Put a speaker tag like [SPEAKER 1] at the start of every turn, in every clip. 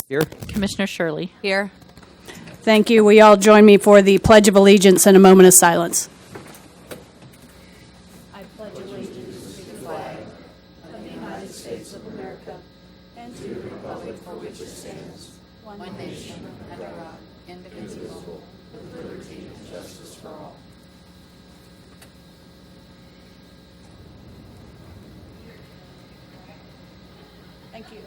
[SPEAKER 1] Here.
[SPEAKER 2] Commissioner Shirley.
[SPEAKER 3] Here.
[SPEAKER 4] Thank you. Will you all join me for the Pledge of Allegiance and a moment of silence? I pledge allegiance to the flag of the United States of America and to the republic for which it stands, one nation, under God, indivisible, with liberty and justice for all. Thank you.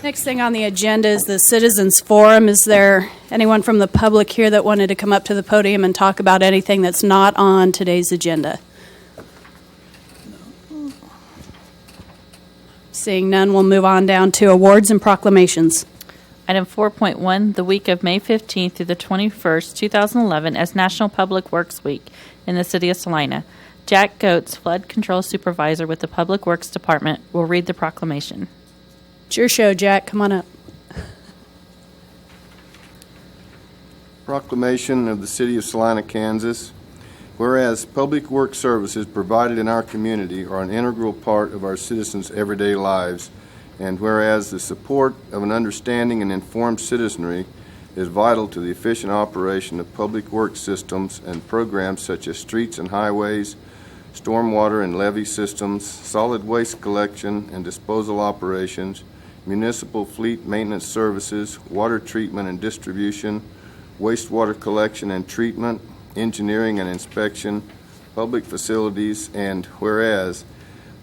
[SPEAKER 4] Next thing on the agenda is the Citizens Forum. Is there anyone from the public here that wanted to come up to the podium and talk about anything that's not on today's agenda? Seeing none, we'll move on down to awards and proclamations.
[SPEAKER 2] Item 4.1, the week of May 15th through the 21st, 2011, as National Public Works Week in the City of Salina. Jack Goetz, Flood Control Supervisor with the Public Works Department, will read the proclamation.
[SPEAKER 4] It's your show, Jack. Come on up.
[SPEAKER 5] Proclamation of the City of Salina, Kansas. Whereas public work services provided in our community are an integral part of our citizens' everyday lives, and whereas the support of an understanding and informed citizenry is vital to the efficient operation of public works systems and programs such as streets and highways, stormwater and levee systems, solid waste collection and disposal operations, municipal fleet maintenance services, water treatment and distribution, wastewater collection and treatment, engineering and inspection, public facilities, and whereas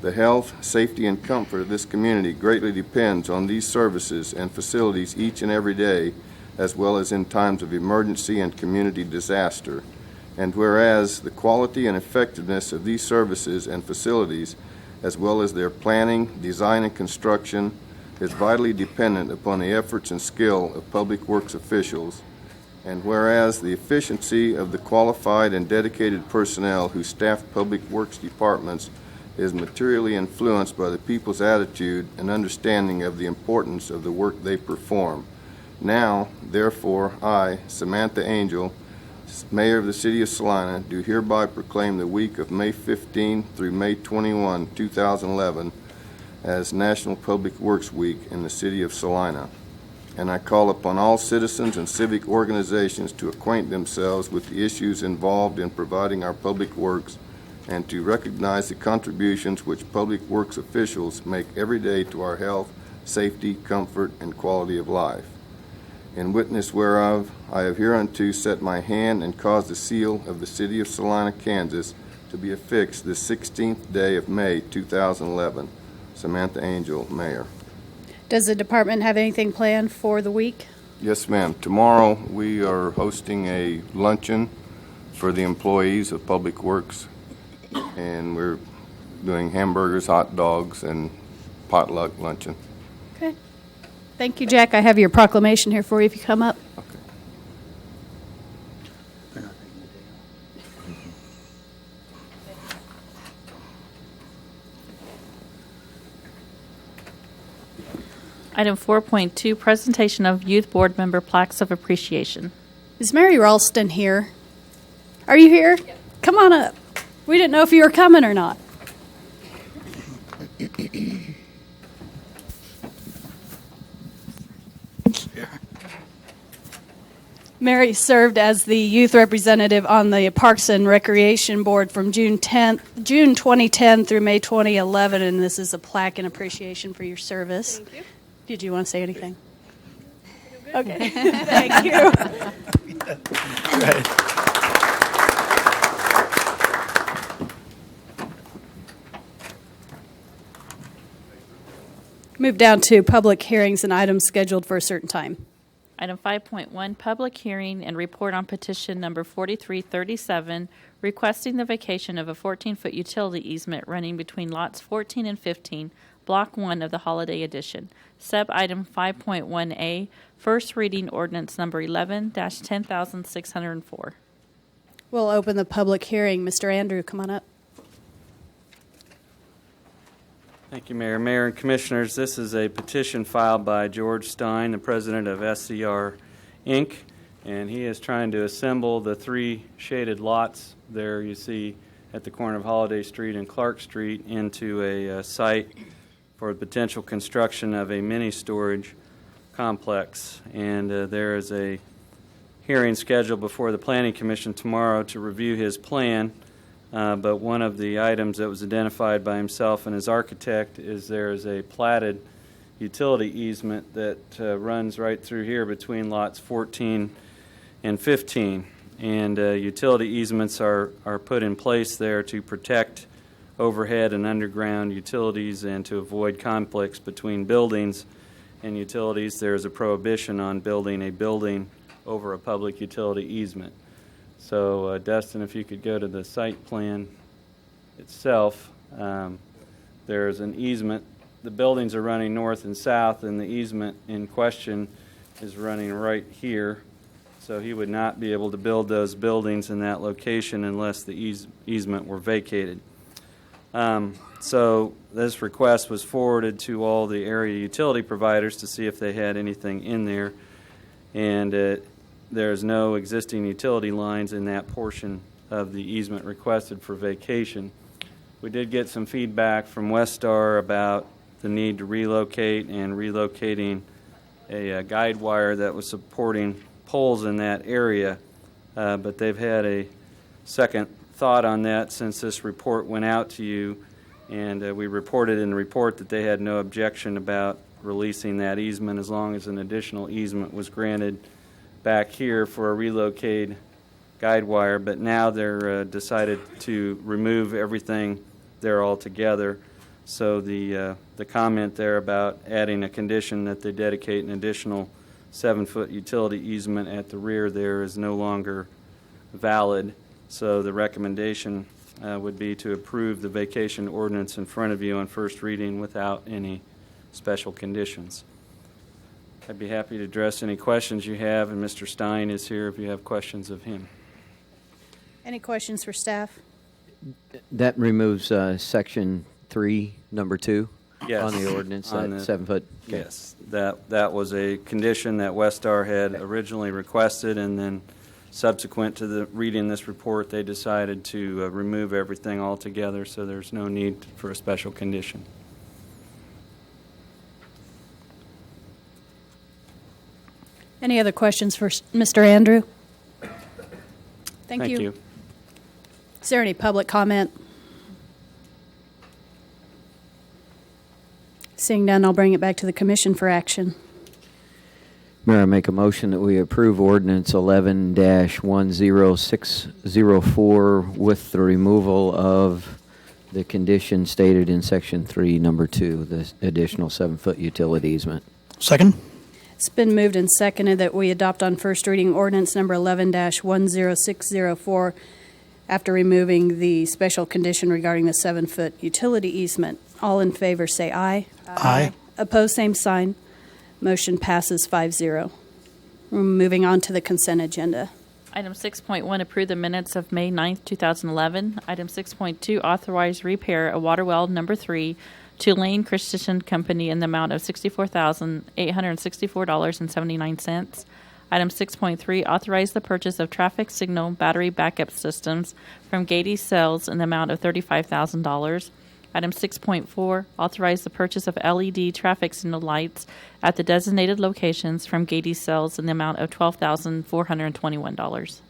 [SPEAKER 5] the health, safety, and comfort of this community greatly depends on these services and facilities each and every day, as well as in times of emergency and community disaster. And whereas the quality and effectiveness of these services and facilities, as well as their planning, design, and construction, is vitally dependent upon the efforts and skill of public works officials. And whereas the efficiency of the qualified and dedicated personnel who staff public works departments is materially influenced by the people's attitude and understanding of the importance of the work they perform. Now, therefore, I, Samantha Angel, Mayor of the City of Salina, do hereby proclaim the week of May 15 through May 21, 2011 as National Public Works Week in the City of Salina. And I call upon all citizens and civic organizations to acquaint themselves with the issues involved in providing our public works and to recognize the contributions which public works officials make every day to our health, safety, comfort, and quality of life. In witness whereof, I have hereunto set my hand and caused the seal of the City of Salina, Kansas, to be affixed this 16th day of May, 2011. Samantha Angel, Mayor.
[SPEAKER 4] Does the department have anything planned for the week?
[SPEAKER 5] Yes, ma'am. Tomorrow we are hosting a luncheon for the employees of Public Works, and we're doing hamburgers, hot dogs, and potluck luncheon.
[SPEAKER 4] Okay. Thank you, Jack. I have your proclamation here for you if you come up.
[SPEAKER 5] Okay.
[SPEAKER 2] Item 4.2, presentation of Youth Board Member Plaques of Appreciation.
[SPEAKER 4] Is Mary Ralston here? Are you here? Yep. Come on up. We didn't know if you were coming or not. Mary served as the youth representative on the Parks and Recreation Board from June 2010 through May 2011, and this is a plaque in appreciation for your service.
[SPEAKER 3] Thank you.
[SPEAKER 4] Did you want to say anything? Okay. Thank you. Move down to public hearings and items scheduled for a certain time.
[SPEAKER 2] Item 5.1, public hearing and report on petition number 4337, requesting the vacation of a 14-foot utility easement running between lots 14 and 15, Block 1 of the Holiday Edition. Sub-item 5.1A, first reading ordinance number 11-10604.
[SPEAKER 4] We'll open the public hearing. Mr. Andrew, come on up.
[SPEAKER 6] Thank you, Mayor. Mayor and Commissioners, this is a petition filed by George Stein, the president of SCR Inc., and he is trying to assemble the three shaded lots there you see at the corner of Holiday Street and Clark Street into a site for the potential construction of a mini storage complex. And there is a hearing scheduled before the Planning Commission tomorrow to review his plan. But one of the items that was identified by himself and his architect is there is a platted utility easement that runs right through here between lots 14 and 15. And utility easements are put in place there to protect overhead and underground utilities and to avoid conflicts between buildings and utilities. There is a prohibition on building a building over a public utility easement. So, Dustin, if you could go to the site plan itself, there's an easement. The buildings are running north and south, and the easement in question is running right here. So he would not be able to build those buildings in that location unless the easement were vacated. So this request was forwarded to all the area utility providers to see if they had anything in there. And there's no existing utility lines in that portion of the easement requested for vacation. We did get some feedback from Westar about the need to relocate and relocating a guide wire that was supporting poles in that area, but they've had a second thought on that since this report went out to you, and we reported in the report that they had no objection about releasing that easement as long as an additional easement was granted back here for a relocated guide wire, but now they're decided to remove everything there altogether. So the comment there about adding a condition that they dedicate an additional 7-foot utility easement at the rear there is no longer valid. So the recommendation would be to approve the vacation ordinance in front of you on first reading without any special conditions. I'd be happy to address any questions you have, and Mr. Stein is here if you have questions of him.
[SPEAKER 4] Any questions for staff?
[SPEAKER 1] That removes Section 3, Number 2
[SPEAKER 6] Yes.
[SPEAKER 1] on the ordinance,
[SPEAKER 6] On
[SPEAKER 1] that
[SPEAKER 6] the-
[SPEAKER 1] 7-foot. Okay.
[SPEAKER 6] Yes, that was a condition that Westar had originally requested, and then subsequent to the reading this report, they decided to remove everything altogether, so there's no need for a special condition.
[SPEAKER 4] Any other questions for Mr. Andrew? Thank you. Is there any public comment? Seeing none, I'll bring it back to the commission for action.
[SPEAKER 1] Mayor, I make a motion that we approve ordinance 11-10604 with the removal of the condition stated in Section 3, Number 2, the additional 7-foot utility easement.
[SPEAKER 3] Second?
[SPEAKER 4] It's been moved and seconded that we adopt on first reading ordinance number 11-10604 after removing the special condition regarding the 7-foot utility easement. All in favor say aye.
[SPEAKER 3] Aye.
[SPEAKER 4] Opposed, same sign. Motion passes 5-0. We're moving on to the consent agenda.
[SPEAKER 2] Item 6.1, approve the minutes of May 9th, 2011. Item 6.2, authorize repair a water well number 3 to Lane Christensen Company in the amount of $64,864.79. Item 6.3, authorize the purchase of traffic signal battery backup systems from Gady Cells in the amount of $35,000. Item 6.4, authorize the purchase of LED traffic signal lights at the designated locations from Gady Cells in the amount of $12,421.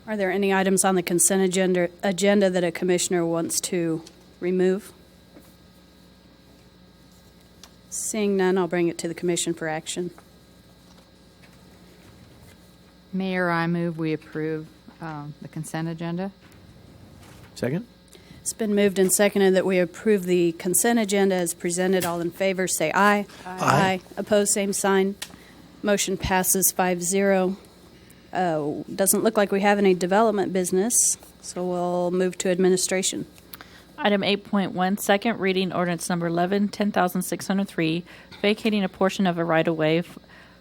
[SPEAKER 4] Are there any items on the consent agenda that a commissioner wants to remove? Seeing none, I'll bring it to the commission for action.
[SPEAKER 7] Mayor, I move we approve the consent agenda.
[SPEAKER 1] Second?
[SPEAKER 4] It's been moved and seconded that we approve the consent agenda as presented. All in favor say aye.
[SPEAKER 3] Aye.
[SPEAKER 4] Opposed, same sign. Motion passes 5-0. Doesn't look like we have any development business, so we'll move to administration.
[SPEAKER 2] Item 8.1, second reading ordinance number 10,603, vacating a portion of a right-of-way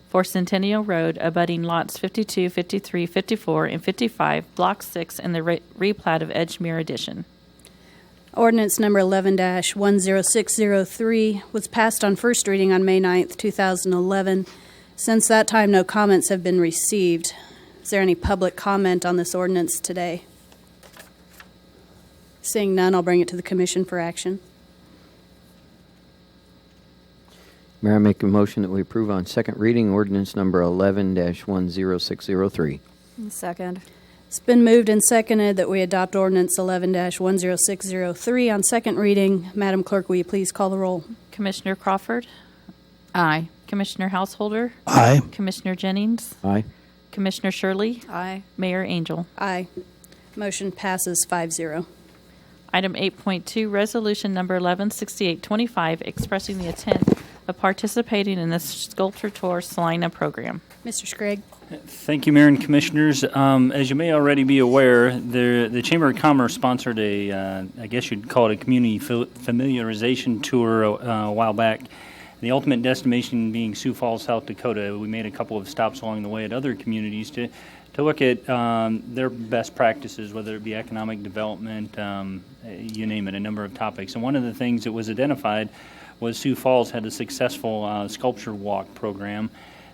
[SPEAKER 2] for Centennial Road abutting lots 52, 53, 54, and 55, Block 6, in the replat of Edgemere Addition.
[SPEAKER 4] Ordinance number 11-10603 was passed on first reading on May 9th, 2011. Since that time, no comments have been received. Is there any public comment on this ordinance today? Seeing none, I'll bring it to the commission for action.
[SPEAKER 1] Mayor, I make a motion that we approve on second reading ordinance number 11-10603.
[SPEAKER 7] Second.
[SPEAKER 4] It's been moved and seconded that we adopt ordinance 11-10603 on second reading. Madam Clerk, will you please call the roll?
[SPEAKER 2] Commissioner Crawford,
[SPEAKER 7] Aye.
[SPEAKER 2] Commissioner Householder,
[SPEAKER 3] Aye.
[SPEAKER 2] Commissioner Jennings,
[SPEAKER 1] Aye.
[SPEAKER 2] Commissioner Shirley,
[SPEAKER 7] Aye.
[SPEAKER 2] Mayor Angel.
[SPEAKER 4] Aye. Motion passes 5-0.
[SPEAKER 2] Item 8.2, resolution number 116825, expressing the intent of participating in the Sculpture Tour Salina program.
[SPEAKER 4] Mr. Scragg?
[SPEAKER 3] Thank you, Mayor and Commissioners. As you may already be aware, the Chamber of Commerce sponsored I guess you'd call it a community familiarization tour a while back. The ultimate destination being Sioux Falls, South Dakota. We made a couple of stops along the way at other communities to look at their best practices, whether it be economic development, you name it, a number of topics. And one of the things that was identified was Sioux Falls had a successful sculpture walk program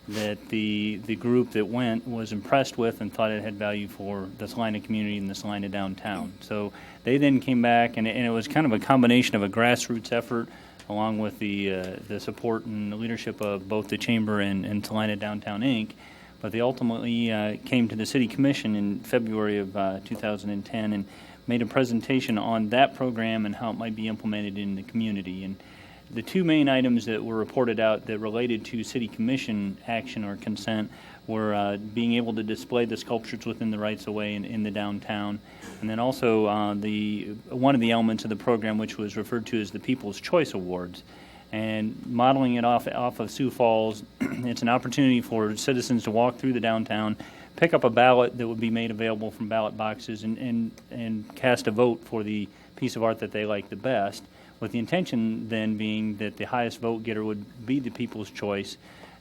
[SPEAKER 3] that the group that went was impressed with and thought it had value for the Salina community and the Salina downtown. So they then came back, and it was kind of a combination of a grassroots effort along with the support and the leadership of both the Chamber and Salina Downtown Inc., but they ultimately came to the City Commission in February of 2010 and made a presentation on that program and how it might be implemented in the community. And the two main items that were reported out that related to City Commission action or consent were being able to display the sculptures within the rights-of-way in the downtown, and then also one of the elements of the program, which was referred to as the People's Choice Awards. And modeling it off of Sioux Falls, it's an opportunity for citizens to walk through the downtown, pick up a ballot that would be made available from ballot boxes, and cast a vote for the piece of art that they like the best, with the intention then being that the highest vote getter would be the People's Choice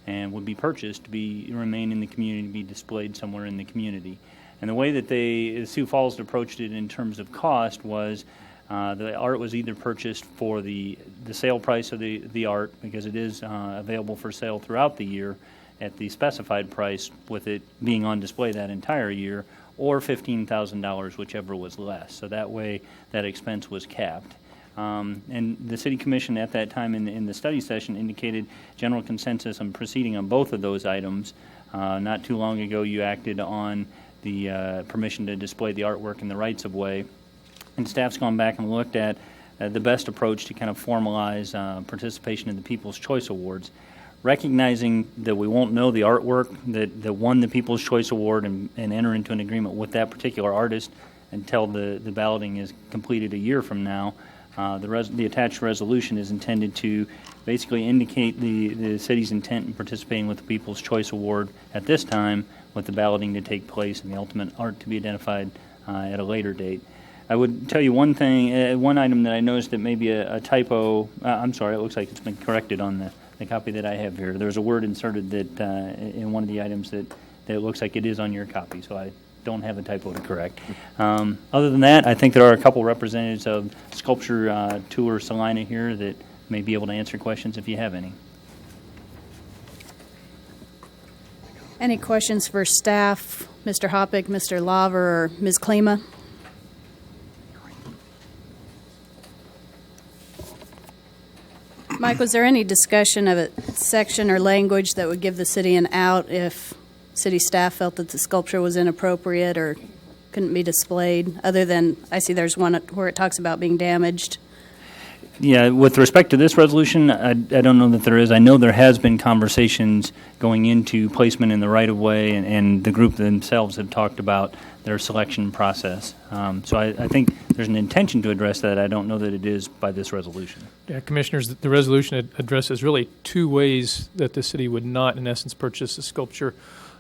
[SPEAKER 3] and would be purchased to remain in the community, to be displayed somewhere in the community. And the way that Sioux Falls approached it in terms of cost was the art was either purchased for the sale price of the art, because it is available for sale throughout the year at the specified price, with it being on display that entire year, or $15,000, whichever was less. So that way that expense was capped. And the City Commission at that time in the study session indicated general consensus on proceeding on both of those items. Not too long ago, you acted on the permission to display the artwork in the rights-of-way. And staff's gone back and looked at the best approach to kind of formalize participation in the People's Choice Awards, recognizing that we won't know the artwork that won the People's Choice Award and enter into an agreement with that particular artist until the balloting is completed a year from now. The attached resolution is intended to basically indicate the city's intent in participating with the People's Choice Award at this time, with the balloting to take place and the ultimate art to be identified at a later date. I would tell you one thing, one item that I noticed that may be a typo. I'm sorry, it looks like it's been corrected on the copy that I have here. There's a word inserted that in one of the items that it looks like it is on your copy, so I don't have a typo to correct. Other than that, I think there are a couple representatives of Sculpture Tour Salina here that may be able to answer questions if you have any.
[SPEAKER 4] Any questions for staff, Mr. Hoppick, Mr. Laver, or Ms. Klima? Mike, was there any discussion of a section or language that would give the city an out if city staff felt that the sculpture was inappropriate or couldn't be displayed, other than, I see there's one where it talks about being damaged?
[SPEAKER 3] Yeah, with respect to this resolution, I don't know that there is. I know there has been conversations going into placement in the right-of-way, and the group themselves have talked about their selection process. So I think there's an intention to address that. I don't know that it is by this resolution.
[SPEAKER 8] Yeah, Commissioners, the resolution addresses really two ways that the city would not, in essence, purchase a sculpture.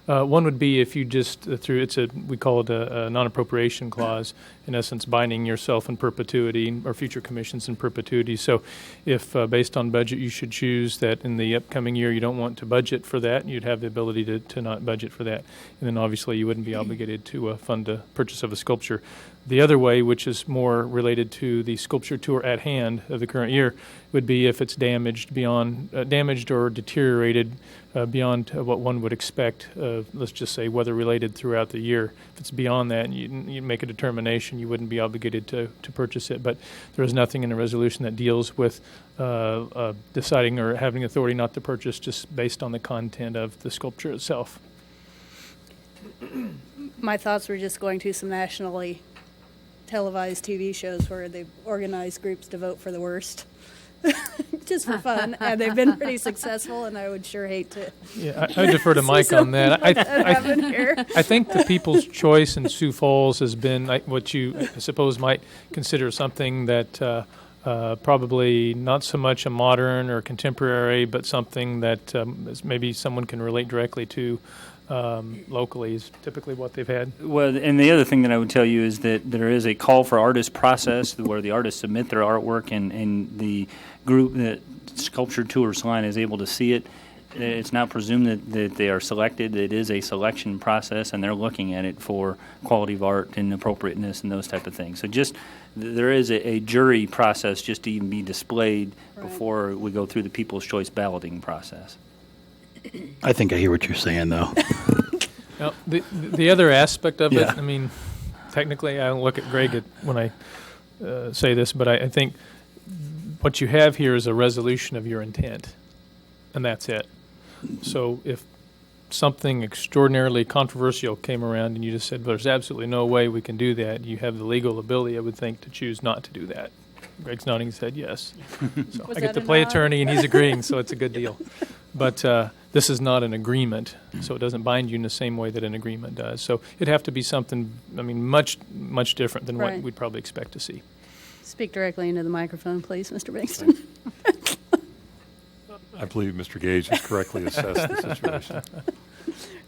[SPEAKER 8] One would be if you just we call it a non-appropriation clause, in essence binding yourself in perpetuity or future commissions in perpetuity. So if based on budget you should choose that in the upcoming year you don't want to budget for that, you'd have the ability to not budget for that. And then obviously you wouldn't be obligated to fund a purchase of a sculpture. The other way, which is more related to the sculpture tour at hand of the current year, would be if it's damaged or deteriorated beyond what one would expect. Let's just say weather-related throughout the year. If it's beyond that, you make a determination. You wouldn't be obligated to purchase it. But there is nothing in the resolution that deals with deciding or having authority not to purchase just based on the content of the sculpture itself.
[SPEAKER 4] My thoughts were just going to some nationally televised TV shows where they organize groups to vote for the worst, just for fun, and they've been pretty successful. And I would sure hate to.
[SPEAKER 8] Yeah, I defer to Mike on that.
[SPEAKER 4] Happen here.
[SPEAKER 8] I think the People's Choice in Sioux Falls has been what you, I suppose, might consider something that probably not so much a modern or contemporary, but something that maybe someone can relate directly to. Locally is typically what they've had.
[SPEAKER 3] Well, and the other thing that I would tell you is that there is a call for artist process where the artists submit their artwork and the group that Sculpture Tour Salina is able to see it. It's not presumed that they are selected. It is a selection process, and they're looking at it for quality of art and appropriateness and those type of things. So just there is a jury process just to even be displayed before we go through the People's Choice balloting process.
[SPEAKER 9] I think I hear what you're saying, though.
[SPEAKER 8] Now, the other aspect of
[SPEAKER 9] Yeah.
[SPEAKER 8] it, I mean, technically, I don't look at Greg when I say this, but I think what you have here is a resolution of your intent, and that's it. So if something extraordinarily controversial came around and you just said, there's absolutely no way we can do that, you have the legal ability, I would think, to choose not to do that. Greg's nodding his head yes. So
[SPEAKER 4] Was
[SPEAKER 8] I get
[SPEAKER 4] that
[SPEAKER 8] to
[SPEAKER 4] a
[SPEAKER 8] play
[SPEAKER 4] nod?
[SPEAKER 8] attorney, and he's agreeing, so it's a good deal. But this is not an agreement, so it doesn't bind you in the same way that an agreement does. So it'd have to be something, I mean, much, much different than what
[SPEAKER 4] Right.
[SPEAKER 8] we'd probably expect to see.
[SPEAKER 4] Speak directly into the microphone, please, Mr. Bankston.
[SPEAKER 10] I believe Mr. Gage has correctly assessed the situation.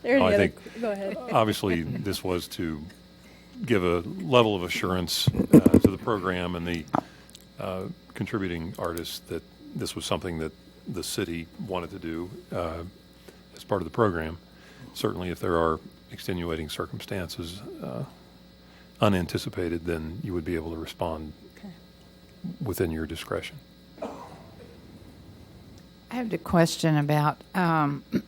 [SPEAKER 4] There,
[SPEAKER 10] I
[SPEAKER 4] the other.
[SPEAKER 10] think-
[SPEAKER 4] Go ahead.
[SPEAKER 10] Obviously, this was to give a level of assurance to the program and the contributing artists that this was something that the city wanted to do as part of the program. Certainly, if there are extenuating circumstances unanticipated, then you would be able to respond
[SPEAKER 4] Okay.
[SPEAKER 10] within your discretion.
[SPEAKER 7] I have a question about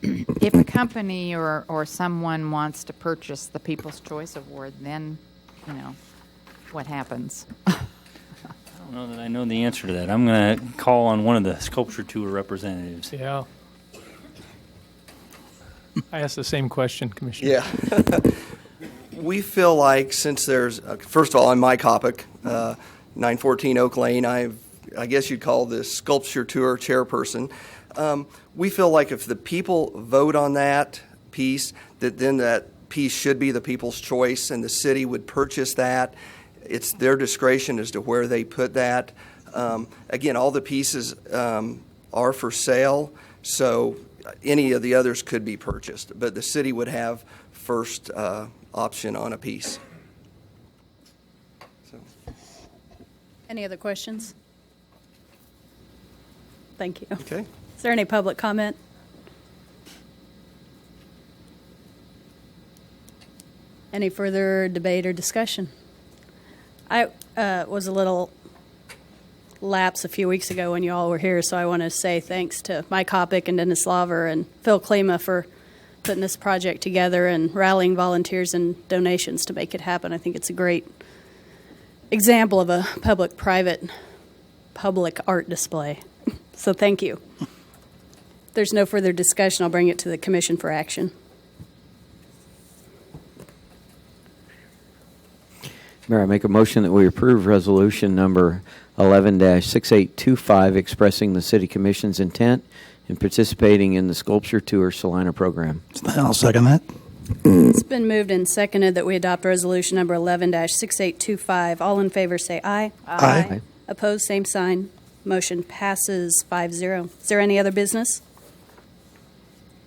[SPEAKER 7] if a company or someone wants to purchase the People's Choice Award, then, what happens?
[SPEAKER 3] I don't know that I know the answer to that. I'm going to call on one of the Sculpture Tour representatives.
[SPEAKER 8] Yeah. I asked the same question, Commissioner.
[SPEAKER 11] Yeah. We feel like since there's, first of all, I'm Mike Hoppick, 914 Oak Lane. I guess you'd call this Sculpture Tour chairperson. We feel like if the people vote on that piece, then that piece should be the people's choice, and the city would purchase that. It's their discretion as to where they put that. Again, all the pieces are for sale, so any of the others could be purchased, but the city would have first option on a piece. So.
[SPEAKER 4] Any other questions? Thank you.
[SPEAKER 11] Okay.
[SPEAKER 4] Is there any public comment? Any further debate or discussion? I was a little lapse a few weeks ago when you all were here, so I want to say thanks to Mike Hoppick and Dennis Laver and Phil Klima for putting this project together and rallying volunteers and donations to make it happen. I think it's a great example of a public-private public art display. So thank you. If there's no further discussion, I'll bring it to the commission for action.
[SPEAKER 1] Mayor, I make a motion that we approve resolution number 11-6825 expressing the City Commission's intent in participating in the Sculpture Tour Salina program.
[SPEAKER 9] I'll second that.
[SPEAKER 4] It's been moved and seconded that we adopt resolution number 11-6825. All in favor say aye.
[SPEAKER 9] Aye.
[SPEAKER 4] Opposed, same sign. Motion passes 5-0. Is there any other business?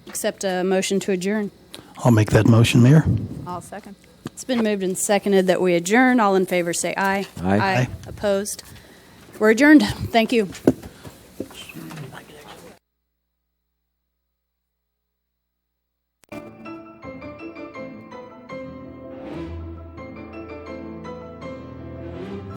[SPEAKER 4] Except a motion to adjourn.
[SPEAKER 9] I'll make that motion, Mayor.
[SPEAKER 7] I'll second.
[SPEAKER 4] It's been moved and seconded that we adjourn. All in favor say aye.
[SPEAKER 1] Aye.
[SPEAKER 9] Aye.
[SPEAKER 4] Opposed? We're adjourned. Thank you.